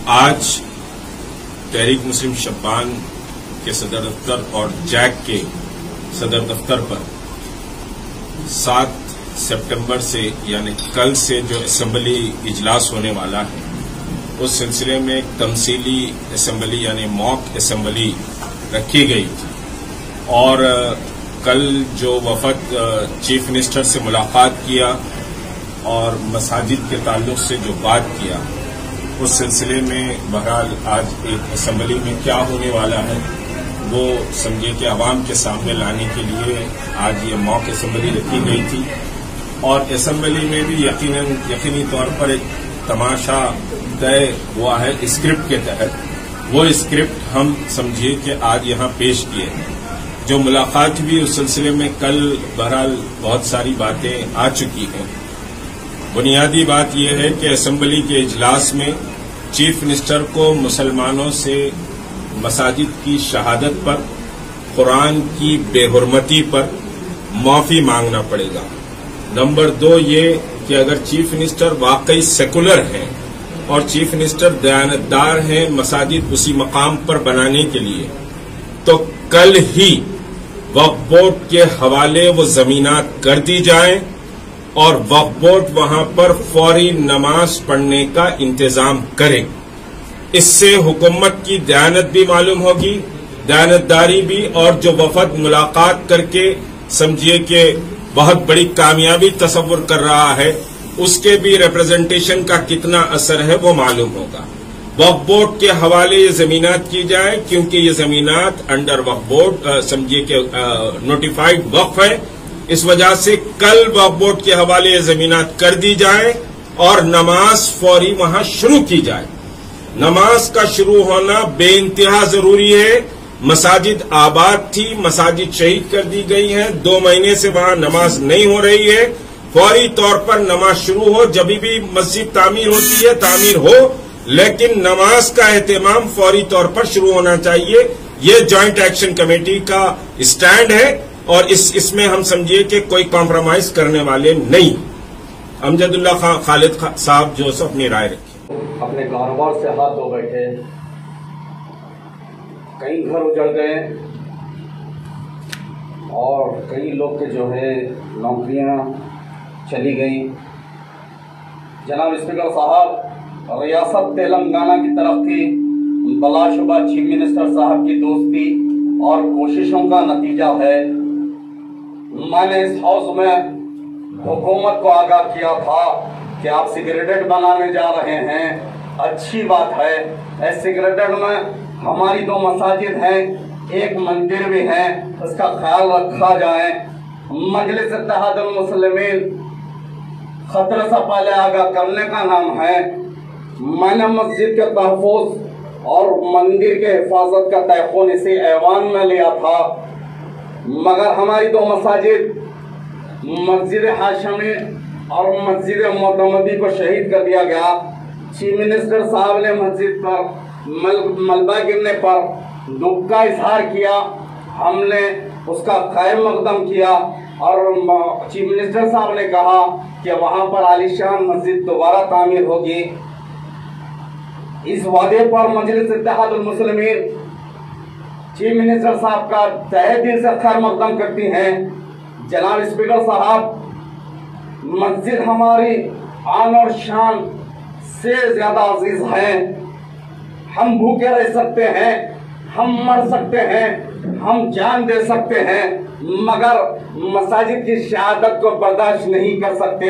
आज तहरीक मुस्लिम शब्बान के सदर दफ्तर और जैक के सदर दफ्तर पर 7 सितंबर से यानी कल से जो असेंबली इजलास होने वाला है उस सिलसिले में एक तमसीली असेंबली यानी मॉक असेंबली रखी गई थी और कल जो वफद चीफ मिनिस्टर से मुलाकात किया और मसाजिद के ताल्लुक से जो बात किया उस सिलसिले में बहरहाल आज एक असेंबली में क्या होने वाला है वो समझिए कि आवाम के सामने लाने के लिए आज ये मॉक असेंबली रखी गई थी और असेंबली में भी यकीनी तौर पर एक तमाशा तय हुआ है स्क्रिप्ट के तहत। वो स्क्रिप्ट हम समझिए कि आज यहां पेश किए हैं। जो मुलाकात हुई उस सिलसिले में कल बहरहाल बहुत सारी बातें आ चुकी हैं। बुनियादी बात यह है कि असेंबली के इजलास में चीफ मिनिस्टर को मुसलमानों से मसाजिद की शहादत पर, कुरान की बेहुरमती पर माफी मांगना पड़ेगा। नंबर 2 ये कि अगर चीफ मिनिस्टर वाकई सेकुलर हैं और चीफ मिनिस्टर दयानतदार हैं मसाजिद उसी मकाम पर बनाने के लिए, तो कल ही वक्फ बोर्ड के हवाले वो जमीनात कर दी जाएं और वक्फ बोर्ड वहां पर फौरी नमाज पढ़ने का इंतजाम करे। इससे हुकूमत की दयानत भी मालूम होगी, दयानतदारी भी, और जो वफद मुलाकात करके समझिए कि बहुत बड़ी कामयाबी तस्वुर कर रहा है उसके भी रिप्रेजेंटेशन का कितना असर है वो मालूम होगा। वक्फ बोर्ड के हवाले ये जमीनात की जाए क्योंकि ये जमीनात अंडर वक्फ बोर्ड समझिए कि नोटिफाइड वक्फ है। इस वजह से कल वक्फ बोर्ड के हवाले ये जमीनात कर दी जाए और नमाज फौरी वहां शुरू की जाए। नमाज का शुरू होना बेइंतहा जरूरी है। मसाजिद आबाद थी, मसाजिद शहीद कर दी गई हैं, 2 महीने से वहां नमाज नहीं हो रही है। फौरी तौर पर नमाज शुरू हो। जब भी मस्जिद तामीर होती है तामीर हो, लेकिन नमाज का एहतमाम फौरी तौर पर शुरू होना चाहिए। ये ज्वाइंट एक्शन कमेटी का स्टैंड है और इसमें हम समझिए कि कोई कॉम्प्रोमाइज करने वाले नहीं। अमजदुल्ला खालिद साहब जो अपनी राय रखी। अपने कारोबार से हाथ धो बैठे, कई घर उजड़ गए और कई लोग के जो है नौकरियां चली गई। जनाब स्पीकर साहब, रियासत तेलंगाना की तरफ थी, बलाशुबा चीफ मिनिस्टर साहब की दोस्ती और कोशिशों का नतीजा है। मैंने इस हाउस में हुकूमत को आगाह किया था कि आप सिक्रेटेरिएट बनाने जा रहे हैं, अच्छी बात है। इस सिक्रेटेरिएट में हमारी 2 मसाजिद हैं, एक मंदिर भी है, उसका ख्याल रखा जाए। मजलिस इत्तेहादुल मुस्लिमीन खतरे से पहले आगाह करने का नाम है। मैंने मस्जिद के तहफ़्फ़ुज़ और मंदिर के हिफाजत का तयक़ुन इसी ऐवान में लिया था, मगर हमारी 2 मसाजिद मस्जिद हाशमी और मस्जिद मोतमदी को शहीद कर दिया गया। चीफ मिनिस्टर साहब ने मस्जिद पर मलबा गिरने पर दुख का इजहार किया, हमने उसका खैर मकदम किया और चीफ मिनिस्टर साहब ने कहा कि वहां पर आलीशान मस्जिद दोबारा तामीर होगी। इस वादे पर मजलिस इत्तेहादुल मुस्लिमीन चीफ मिनिस्टर साहब का तहे दिल से खैर मकदम करती हैं। जनाब स्पीकर साहब, मस्जिद हमारी आन और शान से ज्यादा अजीज है। हम भूखे रह सकते हैं, हम मर सकते हैं, हम जान दे सकते हैं, मगर मसाजिद की शहादत को बर्दाश्त नहीं कर सकते।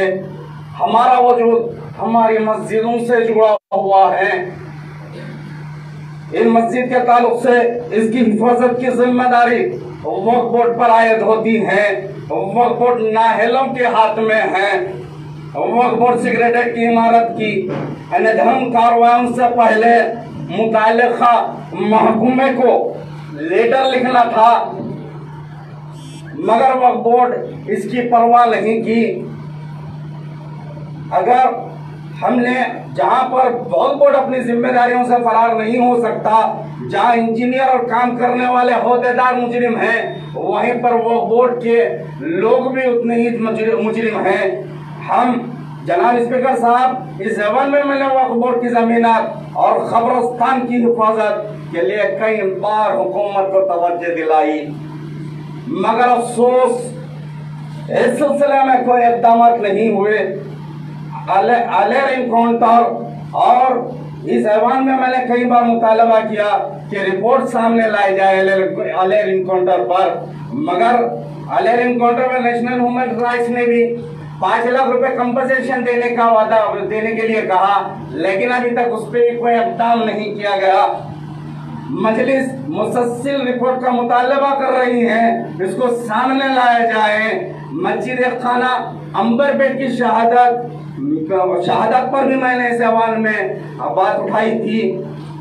हमारा वजूद हमारी मस्जिदों से जुड़ा हुआ है। इन मस्जिद के ताल्लुक से इसकी हिफाजत की जिम्मेदारी वक्फ बोर्ड पर आयद होती है। वक्फ बोर्ड नाअहलों के हाथ में है। वक्फ बोर्ड सेक्रेटेरिएट की इमारत की अनधर्म कार्रवाइयों से पहले मुताल्लिका महकमे को लेटर लिखना था, मगर वक्फ बोर्ड इसकी परवाह नहीं की। अगर हमने जहां पर वक्फ बोर्ड अपनी जिम्मेदारियों से फरार नहीं हो सकता, जहां इंजीनियर और काम करने वाले होदेदार मुजरिम हैं, वहीं पर वक्फ बोर्ड के लोग भी उतने ही मुजरिम हैं। हम जनाब स्पीकर साहब, इस जबान में मैंने वक्फ बोर्ड की जमीनात और खबरस्तान की हिफाजत के लिए कई बार हुकूमत को तवज्जो दिलाई, मगर अफसोस इस सिलसिले में कोई इक़दाम नहीं हुए। अलेर इनकाउंटर और इस ऐवान में मैंने कई बार मुतालबा किया कि रिपोर्ट सामने लाई जाए अलेर इनकाउंटर पर, मगर अलेर इनकाउंटर में नेशनल ह्यूमन राइट्स ने भी 5 लाख रुपए कंपनसेशन देने का वादा देने के लिए कहा, लेकिन अभी तक उस पर भी कोई इक़दाम नहीं किया गया। मजलिस मुसलसल रिपोर्ट का मुतालबा कर रही है, इसको सामने लाया जाए। मस्जिद खाना अंबर बेट की शहादत पर भी मैंने इस अवान में बात उठाई थी,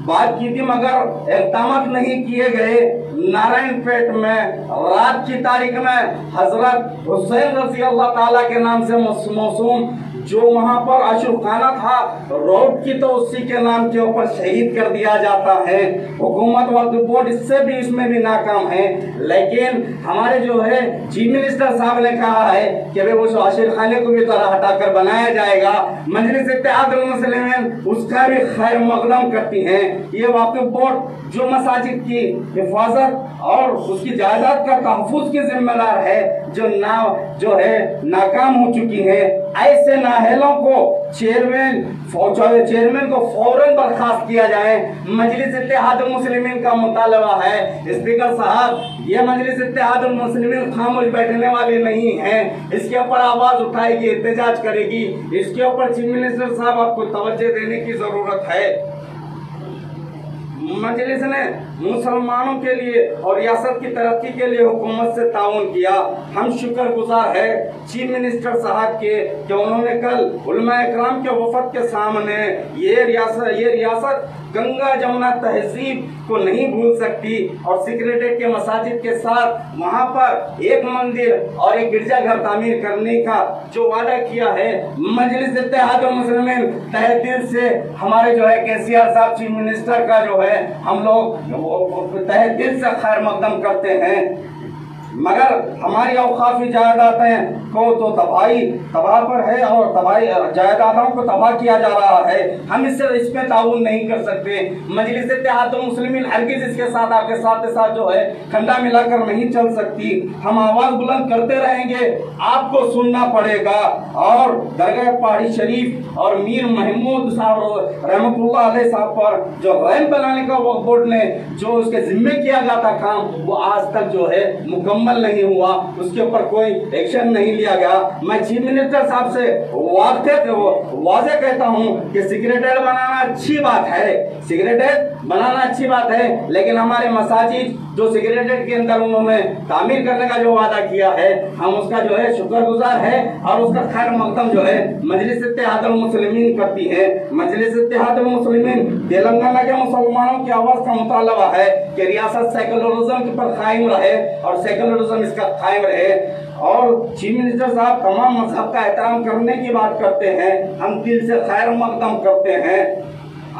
बात की थी, मगर इक़दाम नहीं किए गए। नारायणपेट में रात की तारीख में हजरत हुसैन रज़ी अल्लाह ताला के नाम से मौसूम जो वहां पर अशुखाना था रोड की, तो उसी के नाम के ऊपर शहीद कर दिया जाता है। हुकूमत वक्फ बोर्ड इससे भी इसमें भी नाकाम है, लेकिन हमारे जो है चीफ मिनिस्टर साहब ने कहा है कि भाई वो आशिर खाने को भी तरह हटाकर बनाया जाएगा। मजलिस इत्तेहादुल मुस्लिमीन उसका भी खैर मकदम करती है। ये वक्फ बोर्ड जो मसाजिद की हिफाजत और उसकी जायदाद का तहफ़्फ़ुज़ की जिम्मेदार है, जो है नाकाम हो चुकी है। ऐसे नाअहलों को चेयरमैन को फौरन बर्खास्त किया जाए। मजलिस इत्तेहादुल मुस्लिमीन का मुतालबा है। स्पीकर साहब, ये मजलिस इत्तेहादुल मुस्लिमीन खामोश बैठने वाली नहीं है, इसके ऊपर आवाज उठाएगी, एहतजाज करेगी। इसके ऊपर चीफ मिनिस्टर साहब आपको तवज्जो देने की जरूरत है। मजलिस ने मुसलमानों के लिए और रियासत की तरक्की के लिए हुकूमत से ताउन किया। हम शुक्रगुजार है चीफ मिनिस्टर साहब के कि उन्होंने कल उलमा इकराम के वफद के सामने ये रियासत गंगा जमुना तहजीब को नहीं भूल सकती और सेक्रेटरीट के मसाजिद के साथ वहाँ पर एक मंदिर और एक गिरजाघर तामीर करने का जो वादा किया है, मजलिस इत्तेहादुल मुस्लिमीन तहे दिल से हमारे जो है केसीआर साहब चीफ मिनिस्टर का जो है हम लोग तहे दिल से खैर मकदम करते हैं। मगर हमारी औकाफी जायदादें को तो तबाह पर है और जायदादों को तबाह किया जा रहा है। हम इसमें ताउन नहीं कर सकते। मजलिस इत्तेहादुल मुस्लिमीन हरगिज इसके साथ आपके साथ जो है खंडा मिलाकर नहीं चल सकती। हम आवाज बुलंद करते रहेंगे, आपको सुनना पड़ेगा। और दरगाह पहाड़ी शरीफ और मीर महमूद साहब रहमतुल्लाह अलैह साहब पर जो रैंप बनाने का वक्फ बोर्ड ने जो उसके जिम्मे किया गया था काम, वो आज तक जो है मुकम्मल नहीं हुआ, उसके ऊपर कोई एक्शन नहीं लिया गया। मैं चीफ मिनिस्टर साहब से वाज़ेह कहता हूं कि सेक्रेटरीट बनाना अच्छी बात है, सेक्रेटरीट बनाना अच्छी बात है, लेकिन हमारे मसाजिद जो सेक्रेटरीट के अंदर उन्होंने तामीर करने का जो वादा किया है, हम उसका जो है शुक्रगुजार है और उसका खैर मकदम जो है मजलिस इत्तेहादुल मुस्लिमीन करती है। मजलिस इत्तेहादुल मुस्लिमीन तेलंगाना के मुसलमानों की आवाज का मुतालबा है कि रियासत सेकुलरिज्म पर कायम रहे और सेकुलरिज्म इसका कायम रहे। और चीफ मिनिस्टर साहब तमाम मजहब का एहतराम करने की बात करते हैं, हम दिल से खैर मकदम करते हैं।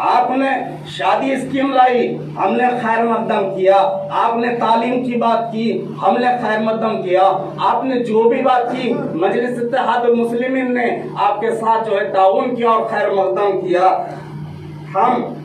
आपने शादी स्कीम लाई, हमने खैर मकदम किया। आपने तालीम की बात की, हमने खैर मकदम किया। आपने जो भी बात की, मजलिस इत्तेहादुल मुस्लिमीन ने आपके साथ जो है ताउन किया और खैर मकदम किया।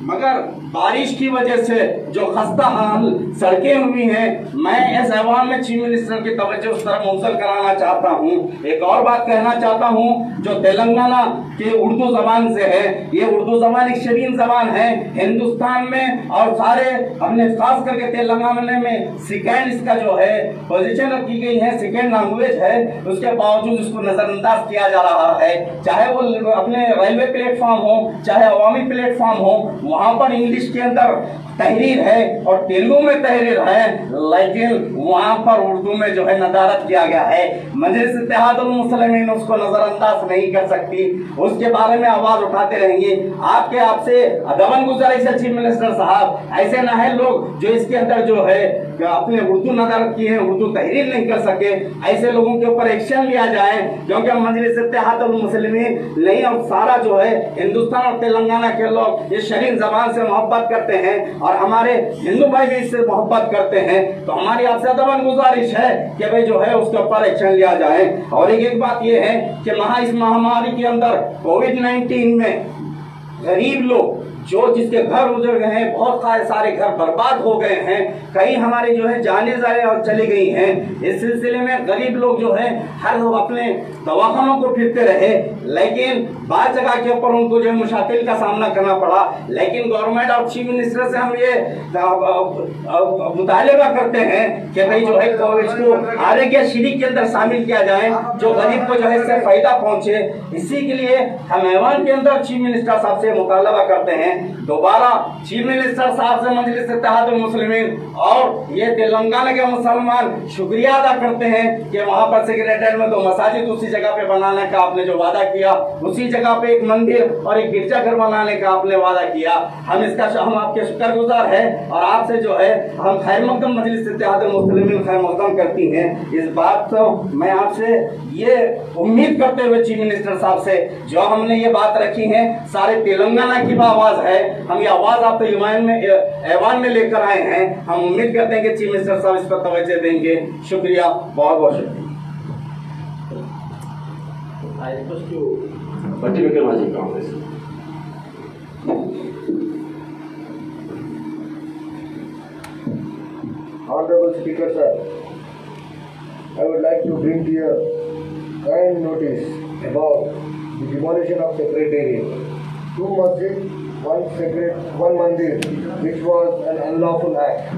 मगर बारिश की वजह से जो खस्ता हाल सड़कें हुई हैं, मैं इस ऐवान में चीफ मिनिस्टर की तवज्जो उस तरफ मुंसल कराना चाहता हूँ। एक और बात कहना चाहता हूँ जो तेलंगाना के उर्दू जबान से है, ये उर्दू जबान एक शरीन जबान है हिंदुस्तान में और सारे हमने खास करके तेलंगाना में सेकेंड इसका जो है पोजीशन रखी गई है, सेकेंड लैंग्वेज है, उसके बावजूद इसको नजरअंदाज किया जा रहा है। चाहे वो अपने रेलवे प्लेटफॉर्म हो, चाहे अवामी प्लेटफॉर्म हो, वहां पर इंग्लिश के अंदर तहरीर है और तेलुगु में तहरीर है, लेकिन वहां पर उर्दू में जो है नदारत किया गया है। मजलिस इत्तेहादुल मुस्लिमीन उसको नजरअंदाज नहीं कर सकती, उसके बारे में आवाज उठाते रहेंगे। आपसे अदबन गुजारिश है चीफ मिनिस्टर साहब, ऐसे ना है लोग जो इसके अंदर जो है अपने उर्दू नदारत की है, उर्दू तहरीर नहीं कर सके, ऐसे लोगों के ऊपर एक्शन लिया जाए, क्योंकि हम मजलिस इत्तेहादुल मुस्लिमीन नहीं और सारा जो है हिंदुस्तान और तेलंगाना के लोग ये शरीन जबान से मोहब्बत करते हैं और हमारे हिंदू भाई भी इससे मोहब्बत करते हैं। तो हमारी आपसे दबन गुजारिश है कि भाई जो है उसके ऊपर एक्शन लिया जाए। और एक बात ये है कि इस महामारी के अंदर कोविड-19 में गरीब लोग जो जिसके घर उजड़ गए हैं, बहुत सारे घर बर्बाद हो गए हैं, कई हमारे जो है जाने जाए और चली गई हैं। इस सिलसिले में गरीब लोग जो है हर लोग अपने दवाखानों को फिरते रहे, लेकिन बाद जगह के ऊपर उनको जो है मुश्किल का सामना करना पड़ा। लेकिन गवर्नमेंट और चीफ मिनिस्टर से हम ये मुतालबा करते हैं कि भाई जो है इसको आरोग्य श्री के अंदर शामिल किया जाए, जो गरीब को जो है इससे फायदा पहुंचे। इसी के लिए हम ऐवान के अंदर चीफ मिनिस्टर साहब से मुतालबा करते हैं, दोबारा चीफ मिनिस्टर साहब से मजलिस इत्तेहादुल मुस्लिमीन और ये तेलंगाना के मुसलमान शुक्रिया अदा करते हैं कि वहां पर सेक्रेटरीट में 2 मसाजिद उसी जगह पे बनाने का आपने जो वादा किया, उसी जगह पे एक मंदिर और एक गिरजाघर बनाने का आपने वादा किया। हम आपके शुक्रगुजार हैं और आपसे जो है हम खैर मकदम मजलिस इत्तेहादुल मुस्लिमीन खैर मकदम करती हैं। इस बात तो मैं आपसे ये उम्मीद करते हुए चीफ मिनिस्टर साहब से जो हमने ये बात रखी है सारे तेलंगाना की आवाज है, हम ये आवाज आप ऐवान में लेकर आए हैं। हम उम्मीद करते हैं कि चीफ मिनिस्टर साहब इस पर तवज्जो देंगे। शुक्रिया, बहुत बहुत शुक्रिया। I request to Bhatti Vikramaji Congress. Honorable Speaker Sir, I would like to bring to your kind notice about the demolition of Secretariat. 2 masjid, 1 mandir, which was an unlawful act.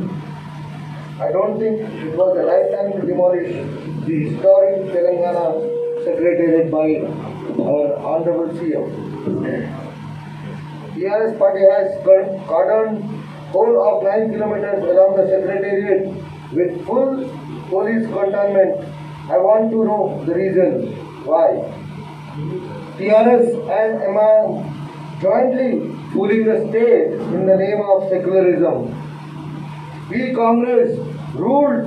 I don't think it was the right time to demolish the historic Telangana Secretariat by our Honorable CM. TRS party has cordoned whole of 9 kilometers along the Secretariat with full police cantonment. I want to know the reason why. TRS and MIM jointly fooling the state in the name of secularism. We Congress ruled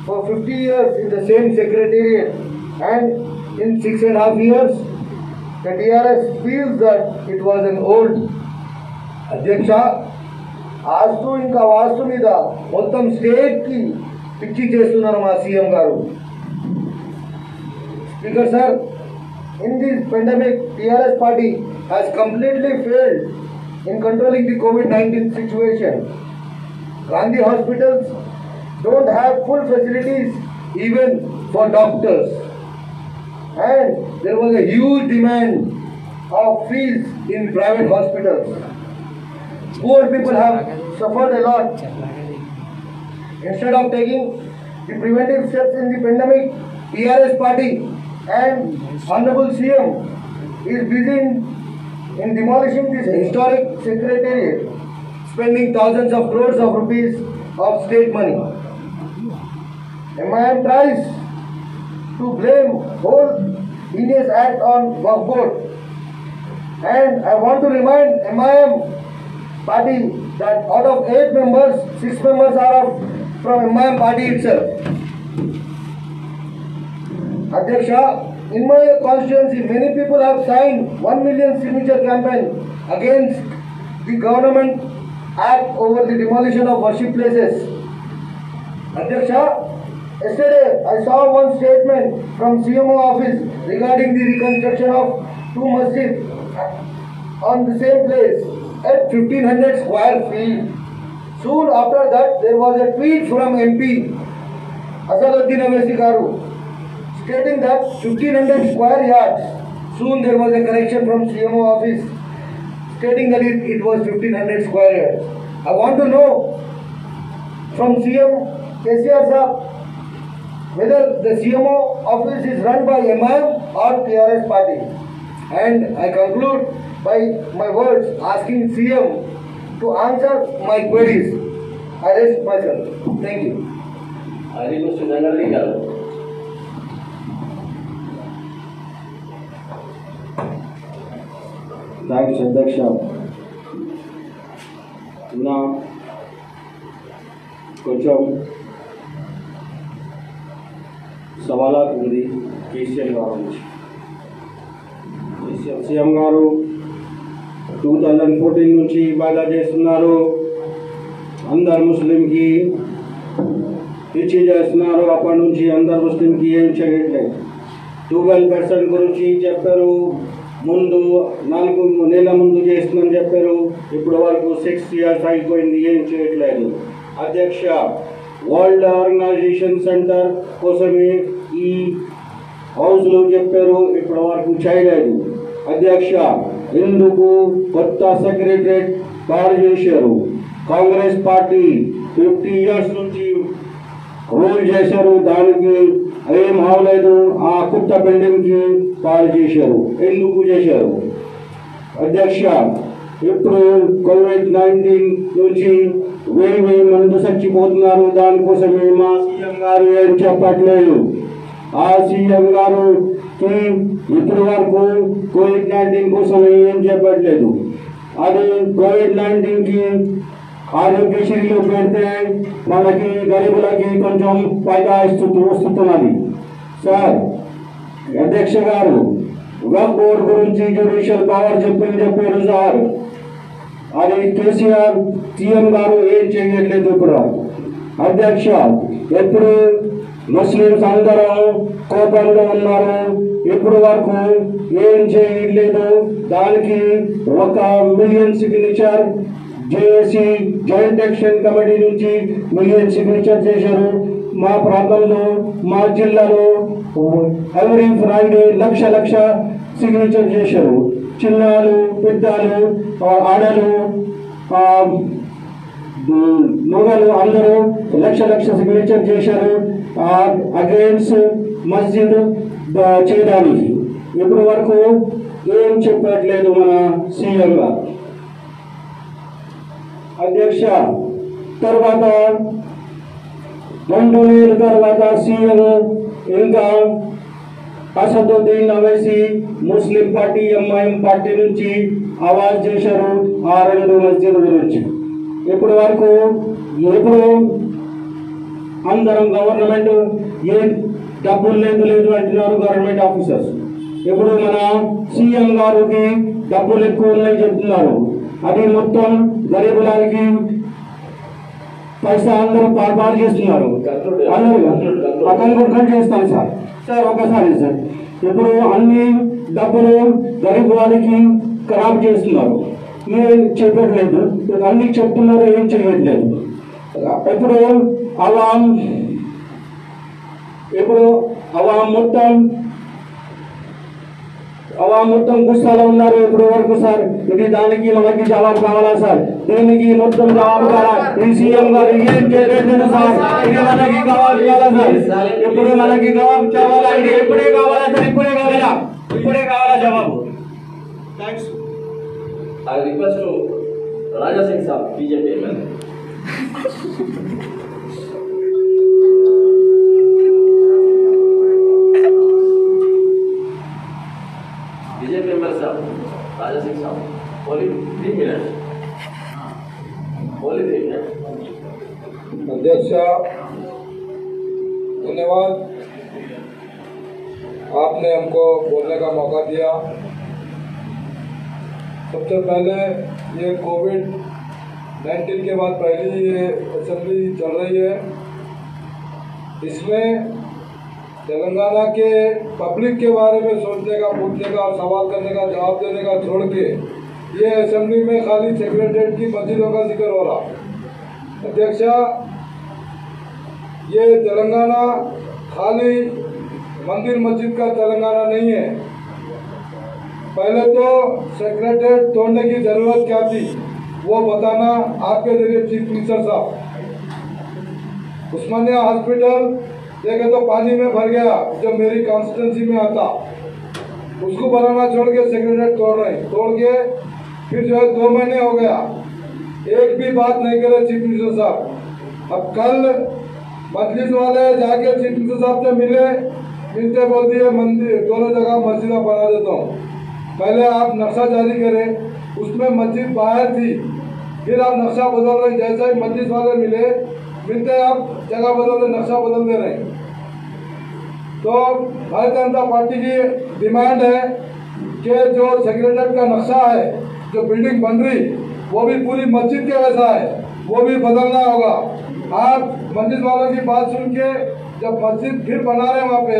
for 50 years in the same Secretariat, and in 6.5 years, the TRS feels that it was an old. అధ్యక్ష, ఆస్తు ఇంకా వాస్తు మీద మొత్తం స్టేట్కి పిచ్చి చేస్తున్నారు మా CM గారు. Speaker sir, in this pandemic, TRS party has completely failed in controlling the COVID-19 situation. Gandhi hospitals don't have full facilities even for doctors. And there was a huge demand of fees in private hospitals. Poor people have suffered a lot. Instead of taking the preventive steps in the pandemic, TRS party and Honorable CM is busy in demolishing this historic secretariat, spending thousands of crores of rupees of state money. MIM tries to blame whole heinous act on Waqf Board, and I want to remind MIM party that out of 8 members, 6 members are from MIM party itself. Adhyaksha, in my constituency, many people have signed 1 million signature campaign against the government act over the demolition of worship places. Adhyaksha, yesterday I saw one statement from CMO office regarding the reconstruction of 2 masjids on the same place at 1500 square feet. Soon after that, there was a tweet from MP Asaduddin Owaisi Garu stating that 1500 square yards. Soon there was a correction from CMO office stating that it was 1500 square yards. I want to know from CM KCR sir whether the CMO office is run by MIM or TRS party. And I conclude by my words asking CM to answer my queries. I rest myself. Thank you. I request to Nangali Garu. Thanks, Adhyaksha. నా కొంచెం సవాలాలు ఉంది కేసీఆర్ గారు నుంచి. CM గారు 2014 నుంచి వాయిదా చేస్తున్నారు. అందరు ముస్లింకి పిచ్చి చేస్తున్నారు. అప్పటి నుంచి అందరు ముస్లింకి ఏం చేయట్లేదు. 12% గురించి చెప్పారు. ముందు 4 నెలల ముందు చేస్తుందని చెప్పారు. ఇప్పుడు వరకు 6 years అయిపోయింది, ఏం చేయట్లేదు. అధ్యక్ష, వరల్డ్ ఆర్గనైజేషన్ సెంటర్ కోసమే ఈ హౌస్లో చెప్పారు, ఇప్పటి వరకు చేయలేదు. అధ్యక్ష, ఎందుకు కొత్త సెక్రటరేట్ తయారు చేశారు? కాంగ్రెస్ పార్టీ 50 years నుంచి రూల్ చేశారు, దానికి ఏం అవలేదు. ఆ కొత్త బిల్డింగ్కి తయారు చేశారు, ఎందుకు చేశారు? అధ్యక్ష, ఇప్పుడు COVID-19 నుంచి 1000 మంది చచ్చిపోతున్నారు. దానికోసమే మా సీఎం గారు ఏం చెప్పట్లేదు. ఆ సీఎం గారు ఇప్పటి వరకు COVID-19 కోసం ఏం చెప్పట్లేదు. అది COVID-19కి ఆరోగ్యశ్రీలో పెడితే మనకి గరీబులకి కొంచెం ఫైదా వస్తున్నది. సార్ అధ్యక్ష గారు, వక్ఫ్ బోర్డు గురించి జ్యుడిషియల్ పవర్ చెప్పారు సార్. అది కేసీఆర్ సీఎం గారు ఏం చేయట్లేదు ఇప్పుడు. అధ్యక్ష, ఎప్పుడు ముస్లింస్ అందరూ కోపంలో ఉన్నారు, ఇప్పటి వరకు ఏం చేయట్లేదు. దానికి 1 million signature JAC joint action committee నుంచి 1 million సిగ్నేచర్ చేశారు. మా ప్రాంతంలో, మా జిల్లాలో ఎవ్రీ ఫ్రైడే లక్ష సిగ్నేచర్ చేశారు. చిన్నాలు, పెద్దలు, ఆడలు, మొగలు అందరూ లక్ష సిగ్నేచర్ చేశారు అగేన్స్ట్ మస్జిద్ చేయడానికి. ఇప్పటి వరకు ఏం చెప్పట్లేదు మన సీఎం గారు. అధ్యక్ష, తర్వాత 2 నెలల తర్వాత సీఎం ఇంకా Asaduddin Owaisi Muslim party MIM party నుంచి ఆవాజ్ చేశారు ఆ 2 మస్జిద్ గురించి. ఇప్పటి వరకు ఎప్పుడు అందరం గవర్నమెంట్ ఏం డబ్బులు లేదు అంటున్నారు గవర్నమెంట్ ఆఫీసర్స్. ఇప్పుడు మన సీఎం గారికి డబ్బులు ఎక్కువ ఉన్నాయని చెప్తున్నారు. అది మొత్తం గరీబులకి పైసా అందరూ పాల్పాటు చేస్తున్నారు. అందరూ చేస్తాను సార్ ఒకసారి సార్. ఇప్పుడు అన్ని డబ్బులు గరీబ్ వాళ్ళకి ఖరాబ్ చేస్తున్నారు, ఏం చెప్పట్లేదు. అన్ని చెప్తున్నారు, ఏం చేయట్లేదు. ఇప్పుడు అవాం మొత్తం గుస్సాలో ఉన్నారు ఇప్పుడు వరకు సార్. ఇది దానికి మనకి జవాబు కావాలా సార్? దీనికి మొత్తం జవాబు కావాలా? ఈ సీఎం గారు ఏం చేయలేదు సార్, ఇది మనకి జవాబు కావాలా సార్? ఇప్పుడు మనకి జవాబు కావాలా? ఇది ఎప్పుడే కావాలా సార్? ఇప్పుడే కావాలా జవాబు? Thanks. I request to Raja Singh Saab, BJP MLA. BJP MLA Saab, Raja Singh Saab, only 3 minutes. Only 3 minutes. अध्यक्ष, धन्यवाद, आपने हमको बोलने का मौका दिया। सबसे पहले ये COVID-19 के बाद पहली ये असेंबली चल रही है, इसमें तेलंगाना के पब्लिक के बारे में सोचने का, पूछने का और सवाल करने का, जवाब देने का छोड़ के ये असेंबली में खाली सेक्रेटरीट की मस्जिदों का जिक्र हो रहा। अध्यक्ष, ये तेलंगाना खाली मंदिर मस्जिद का तेलंगाना नहीं है। पहले तो सेक्रेटरीट तोड़ने की जरूरत क्या थी वो बताना आपके जरिए चीफ मिनिस्टर साहब। उस्मानिया हॉस्पिटल देखे तो पानी में भर गया, जो मेरी कॉन्स्टिट्यूंसी में आता, उसको बनाना छोड़ के सेक्रेटरीट तोड़ के फिर जो है 2 महीने हो गया, एक भी बात नहीं करे चीफ मिनिस्टर साहब। अब कल मजलिस वाले जाके चीफ मिनिस्टर साहब से मिलते बोल दिए मंदिर दोनों जगह मस्जिदा बना देता हूँ। पहले आप नक्शा जारी करें, उसमें मस्जिद बाहर थी, फिर आप नक्शा बदल रहे। जैसे ही मस्जिद वाले मिलते आप जगह बदल रहे, नक्शा बदल दे रहे। तो भारतीय जनता पार्टी की डिमांड है कि जो सेक्रेटरीट का नक्शा है, जो बिल्डिंग बन रही वो भी पूरी मस्जिद के वैसा है, वो भी बदलना होगा। आप मस्जिद वालों की बात सुन के जब मस्जिद फिर बना रहे हैं वहाँ पे,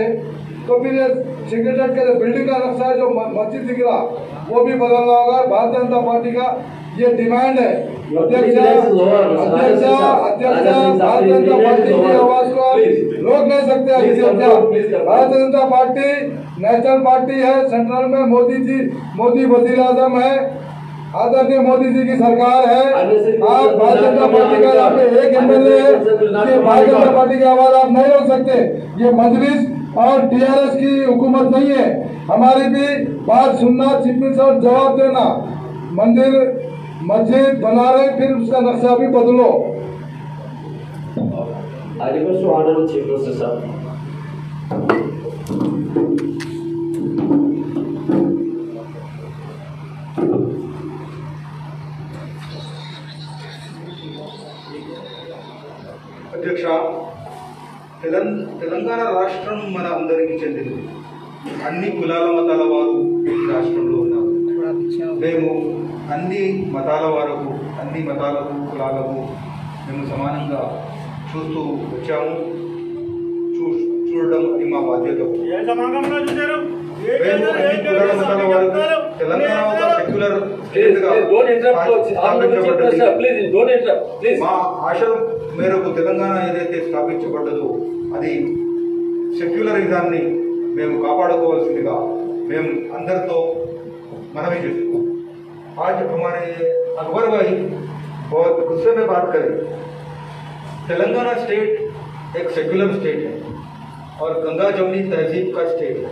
तो फिर ये सेक्रेटरीट का जो बिल्डिंग का नक्शा है, जो मस्जिद दिख रहा वो भी बदलना होगा। भारतीय जनता पार्टी का ये डिमांड है। अध्यक्ष भारतीय जनता पार्टी की आवाज को आप रोक नहीं सकते। Bharatiya Janata party national party है, सेंट्रल में मोदी वजीर आजम है, आदरणीय मोदी जी की सरकार है। आप भारतीय जनता पार्टी का यहाँ पे एक एमएलए है, भारतीय जनता पार्टी की आवाज आप नहीं रोक सकते। ये मजलिस और टीआरएस की हुकूमत नहीं है। हमारी भी बात सुनना, चीफ मिनिस्टर और जवाब देना। मंदिर मस्जिद बना रहे, फिर उसका नक्शा भी बदलो। I request to Honorable Chief Minister, sir. అధ్యక్ష, తెలంగాణ రాష్ట్రం మన అందరికీ చెందినది. అన్ని కులాల మతాల వారు ఈ రాష్ట్రంలో ఉన్నారు. మేము అన్ని మతాల వారకు, అన్ని మతాలకు, కులాలకు మేము సమానంగా చూస్తూ వచ్చాము. చూడడం అది మా బాధ్యత. మేము అన్ని కులాల మతాల వారికి తెలంగాణ ఒక సెక్యులర్ స్టేట్గా స్థాపించబడ్డది. మా ఆశ మేరకు తెలంగాణ ఏదైతే స్థాపించబడ్డదో అది సెక్యులరిజాన్ని మేము కాపాడుకోవాల్సిందిగా మేము అందరితో మనవి చేస్తున్నాం. आज हमारे अकबर भाई बहुत गुस्से में बात करें। तेलंगाना स्टेट एक सेक्युलर स्टेट है और गंगा जमुनी तहजीब का स्टेट है।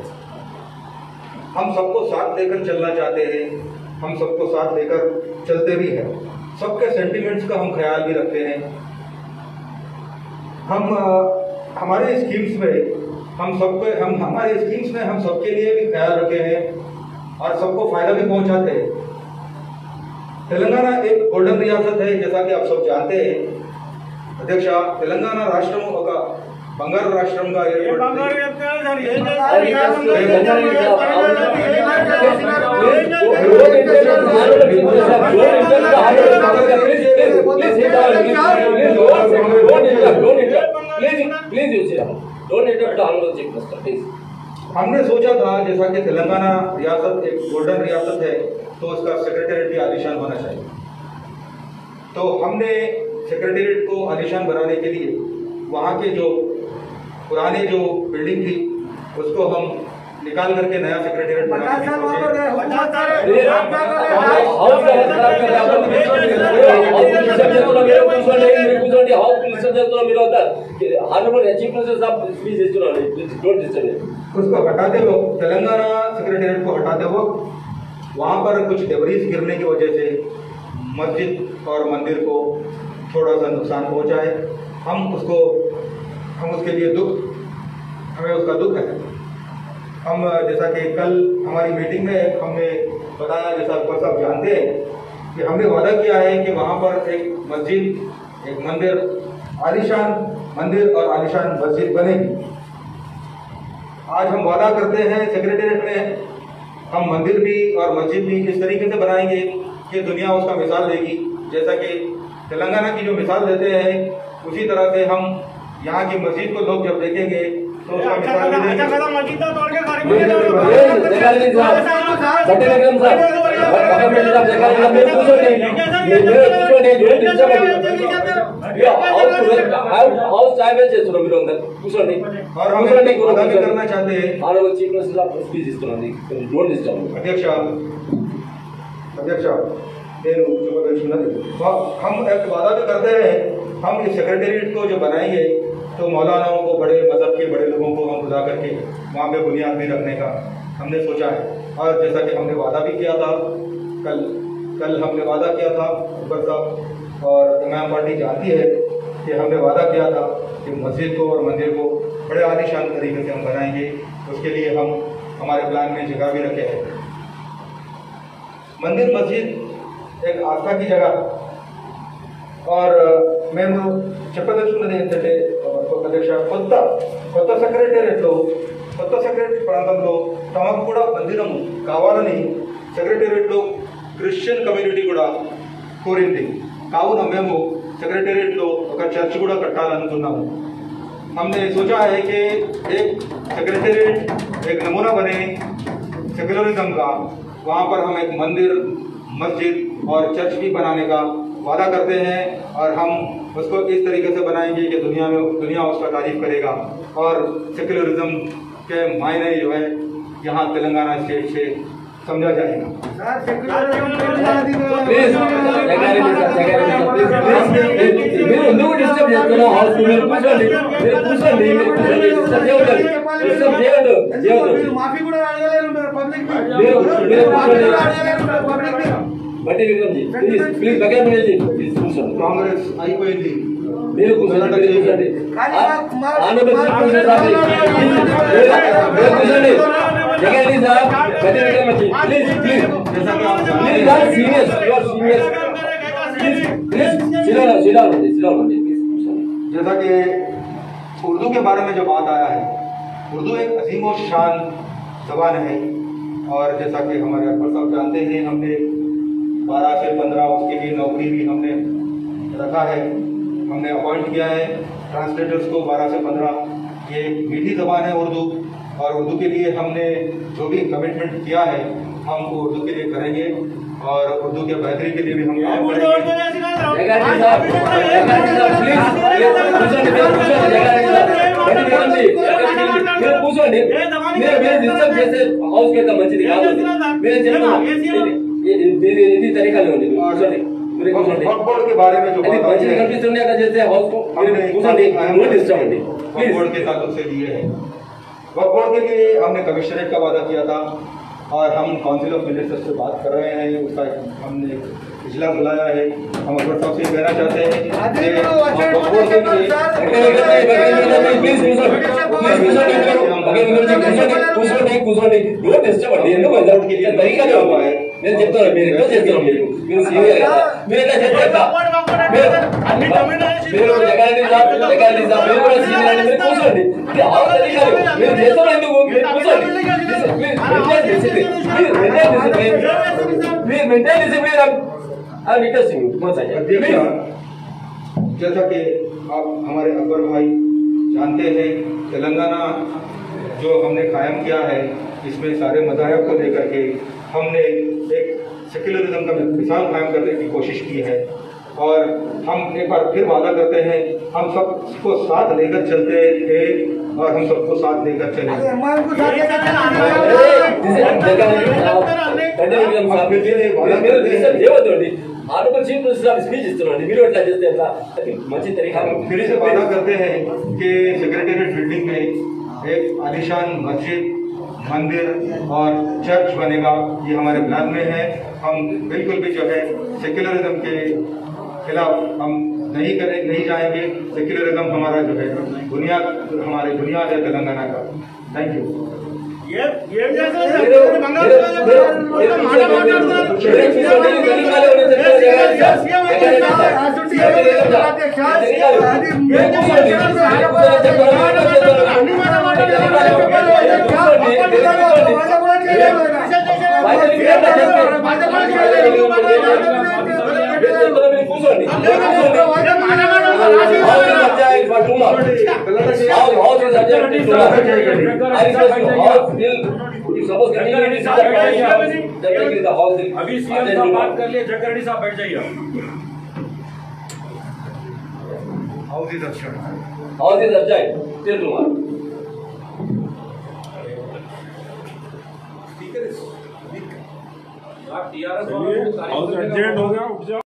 हम सबको साथ लेकर चलना चाहते हैं, हम सबको साथ लेकर चलते भी हैं। सबके सेंटिमेंट्स का हम ख्याल भी रखते हैं। हम हमारे स्कीम्स में हमारे स्कीम्स में हम सबके लिए भी ख्याल रखे हैं और सबको फायदा भी पहुंचाते हैं। तेलंगाना एक गोल्डन रियासत है, जैसा कि आप सब जानते हैं। अध्यक्ष, तेलंगाना राष्ट्र ఒక బంగారు రాష్ట్రంగా हमने सोचा था जैसा कि तेलंगाना रियासत एक गोल्डन रियासत है, तो उसका सेक्रेटेरिएट भी आलीशान होना चाहिए। तो हमने सेक्रेटेरिएट को आलीशान बनाने के लिए वहाँ के जो पुराने जो बिल्डिंग थी उसको हम निकाल करके नया सेक्रेटेरिएट बनाने की उसको हटाते वक्त, तेलंगाना सेक्रेटेरिएट को हटाते वक्त वहाँ पर कुछ डेब्रीज गिरने की वजह से मस्जिद और मंदिर को थोड़ा सा नुकसान पहुँचा है। हम उसके लिए हमें उसका दुख है। हम जैसा कि कल हमारी मीटिंग में हमने बताया, जैसा आप सब जानते हैं कि हमने वादा किया है कि वहाँ पर एक मस्जिद, एक मंदिर, आलीशान मंदिर और आलीशान मस्जिद बनेगी। आज हम वादा करते हैं सेक्रेटेरिएट में हम मंदिर भी और मस्जिद भी इस तरीके से बनाएंगे कि दुनिया उसका मिसाल देगी। जैसा कि तेलंगाना की जो मिसाल देते हैं उसी तरह से हम यहाँ की मस्जिद को लोग जब देखेंगे तो उसका मिसाल और हम करना चाहते हैं। अध्यक्ष हम एक वादा भी करते हैं, हम इस सेक्रेटेरिएट को जो बनाएंगे तो मौलानाओं को, बड़े मजहब के बड़े लोगों को हम बुला करके वहाँ पे बुनियाद भी रखने का हमने सोचा है। और जैसा कि हमने वादा भी किया था, कल हमने वादा किया था ऊपर साहब और इमाम पार्टी जानती है कि हमने वादा किया था कि मस्जिद को और मंदिर को बड़े आलीशान तरीके से हम बनाएंगे। उसके लिए हम हमारे प्लान में जगह भी रखे हैं। मंदिर मस्जिद एक आस्था की जगह और మేము చెప్పదలుచుకున్నది ఏంటంటే అధ్యక్ష, కొత్త సెక్రటేరియట్లో కొత్త సెక్రటరీ ప్రాంతంలో తమకు కూడా మందిరం కావాలని సెక్రటేరియట్లో క్రిస్టియన్ కమ్యూనిటీ కూడా కోరింది. కావున మేము సెక్రటేరియట్లో ఒక చర్చ్ కూడా కట్టాలనుకున్నాము. हमने सोचा है कि एक सेक्रेटेरिएट एक नमूना बने सेक्युलरिज्म का, वहाँ पर हम एक मंदिर, मस्जिद और चर्च भी बनाने का वादा करते हैं और हम उसको इस तरीके से बनाएंगे कि दुनिया उसका तारीफ करेगा और सेक्युलरिज्म के मायने जो है यहाँ तेलंगाना स्टेट से समझा जाएगा. కాంగ్రెస్ అయిపోయింది. जैसा कि उर्दू के बारे में जो बात आया है, उर्दू एक अजीम और शान ज़बान है और जैसा कि हमारे अकबर साहब जानते हैं, हमने 12 से 15 उसके लिए नौकरी भी हमने रखा है, हमने अपॉइंट किया है ट्रांसलेटर्स को 12 से 15. ये मीठी ज़बान है उर्दू और उर्दू के लिए हमने जो भी कमिटमेंट किया है हम उर्दू के लिए करेंगे और उर्दू के बेहतरी के लिए भी हम काम करेंगे. बोर्ड के बारे में जो बोर्ड के ताल्लुक से लिए है, वक्फ बोर्ड के लिए हमने कमिश्नरेट का वादा किया था और हम काउंसिल ऑफ मिनिस्टर्स से बात कर रहे हैं. उसका हमने इजलास बुलाया है. हम अकबर साहब से कहना चाहते हैं कि वक्फ बोर्ड के लिए నేను చెప్తాను, మీరు ఎట్లా చేస్తారు, మీరు మీరు ఎట్లా చేస్తారు, మీరు జగన్ కూడా సీనియర్ అని మీరు కూర్చోండి. మీరు చేస్తారు ఎందుకు, మీరు కూర్చోండి. మీరు मेंटेन डिसिप्लिन आप रिक्वेस्टिंग जैसा कि आप हमारे अकबर भाई जानते हैं, तेलंगाना जो हमने कायम किया है इसमें सारे मज़ाहिब को लेकर के हमने एक सेक्युलरिज्म का मिसाल कायम करने की कोशिश की है और हम एक बार फिर वादा करते हैं हम सबको साथ लेकर चलते थे और हम सबको साथ लेकर चलेंगे. ఆర్టికల్ చీఫ్ మినిస్టర్ స్పీచ్ ఇస్తున్నాడు, మీరు ఎట్లా చేస్తే ఎట్లా, అది మంచి తరీకా. फिर से वादा करते हैं कि सेक्रेटेरिएट बिल्डिंग में एक आलीशान मस्जिद, मंदिर और चर्च बनेगा. ये हमारे प्लान में है. हम बिल्कुल भी जो है सेक्युलरिज्म के खिलाफ हम नहीं जाएंगे. सेक्युलरिज्म हमारा जो है हमारे बुनियाद है तेलंगाना का. Thank you. अभी सीएम साहब बात कर लिए, जगरेड्डी साहब बैठ जाइए. हाउस इज अच्छा. आप टीआरएस हो गया, उठ जाओ.